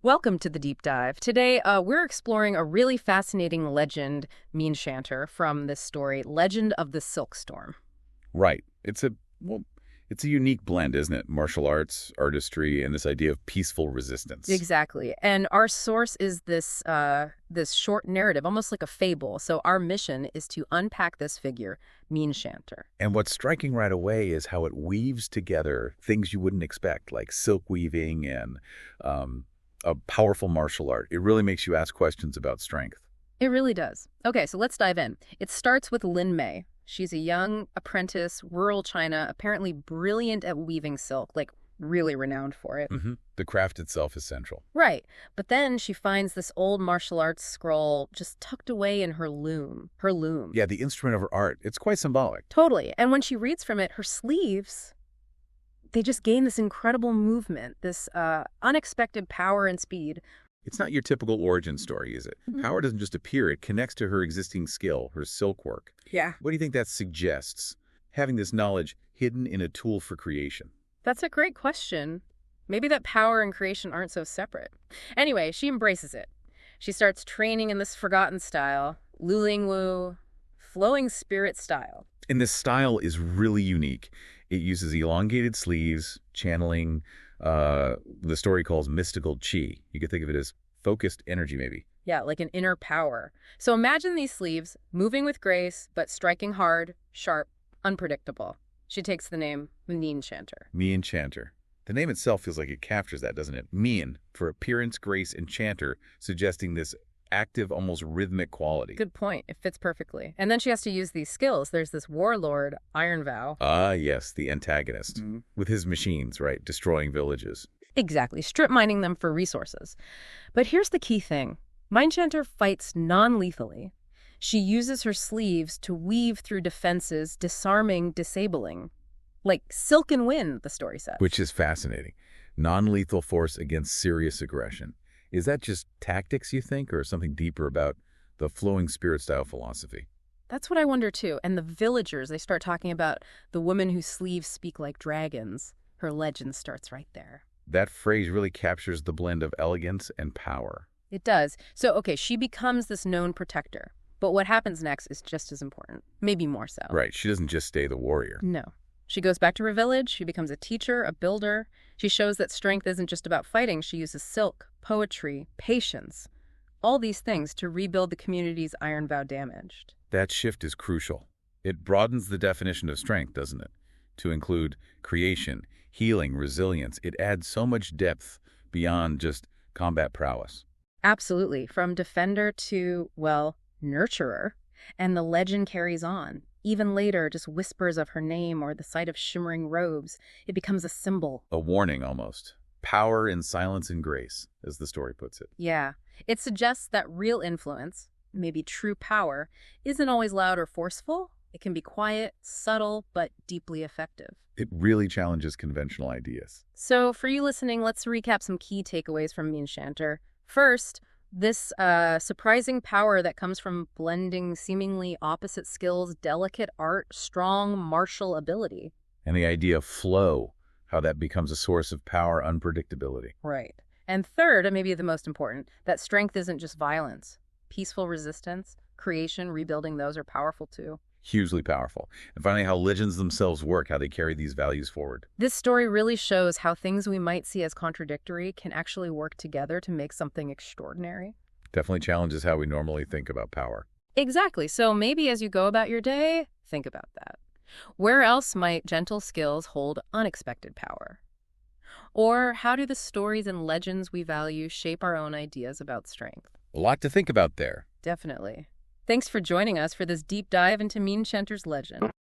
Welcome to the deep dive. Today, we're exploring a really fascinating legend, Mienchanter, from this story, Legend of the Silk Storm. Right. It's a unique blend, isn't it? Martial arts, artistry, and this idea of peaceful resistance. Exactly. And our source is this short narrative, almost like a fable. So our mission is to unpack this figure, Mienchanter. And what's striking right away is how it weaves together things you wouldn't expect, like silk weaving and a powerful martial art. It really makes you ask questions about strength. It really does. Okay, so let's dive in. It starts with Lin Mei. She's a young apprentice, rural China, apparently brilliant at weaving silk, like really renowned for it. The craft itself is central. Right. But then she finds this old martial arts scroll just tucked away in her loom. Her loom. Yeah, the instrument of her art. It's quite symbolic. Totally. And when she reads from it, her sleeves, they just gain this incredible movement, this unexpected power and speed. It's not your typical origin story, is it? Power doesn't just appear. It connects to her existing skill, her silk work. Yeah. What do you think that suggests? Having this knowledge hidden in a tool for creation. That's a great question. Maybe that power and creation aren't so separate. Anyway, she embraces it. She starts training in this forgotten style, Liu Ling Wu, flowing spirit style. And this style is really unique. It uses elongated sleeves, channeling the story calls mystical chi. You could think of it as focused energy, maybe. Yeah, like an inner power. So imagine these sleeves, moving with grace, but striking hard, sharp, unpredictable. She takes the name Mienchanter. Mienchanter. The name itself feels like it captures that, doesn't it? Mien, for appearance, grace, and chanter, suggesting this active, almost rhythmic quality. Good point. It fits perfectly. And then she has to use these skills. There's this warlord, Iron Vow. Ah, yes, the antagonist. With his machines, right, destroying villages. Exactly, strip mining them for resources. But here's the key thing. Mienchanter fights non-lethally. She uses her sleeves to weave through defenses, disarming, disabling. Like silken wind, the story says. Which is fascinating. Non-lethal force against serious aggression. Is that just tactics, you think, or something deeper about the flowing spirit style philosophy? That's what I wonder, too. And the villagers, they start talking about the woman whose sleeves speak like dragons. Her legend starts right there. That phrase really captures the blend of elegance and power. It does. So, okay, she becomes this known protector. But what happens next is just as important, maybe more so. Right. She doesn't just stay the warrior. No. She goes back to her village. She becomes a teacher, a builder. She shows that strength isn't just about fighting. She uses silk, poetry, patience, all these things to rebuild the community's iron vow damaged. That shift is crucial. It broadens the definition of strength, doesn't it? To include creation, healing, resilience. It adds so much depth beyond just combat prowess. Absolutely. From defender to, well, nurturer. And the legend carries on. Even later, just whispers of her name or the sight of shimmering robes, it becomes a symbol. A warning, almost. Power in silence and grace, as the story puts it. Yeah. It suggests that real influence, maybe true power, isn't always loud or forceful. It can be quiet, subtle, but deeply effective. It really challenges conventional ideas. So for you listening, let's recap some key takeaways from Mienchanter. First, this surprising power that comes from blending seemingly opposite skills, delicate art, strong martial ability. And the idea of flow, how that becomes a source of power, unpredictability. Right. And third, and maybe the most important, that strength isn't just violence. Peaceful resistance, creation, rebuilding, those are powerful too. Hugely powerful. And finally, how legends themselves work, how they carry these values forward. This story really shows how things we might see as contradictory can actually work together to make something extraordinary. Definitely challenges how we normally think about power. Exactly. So maybe as you go about your day, think about that. Where else might gentle skills hold unexpected power? Or how do the stories and legends we value shape our own ideas about strength? A lot to think about there. Definitely. Thanks for joining us for this deep dive into Mienchanter's legend.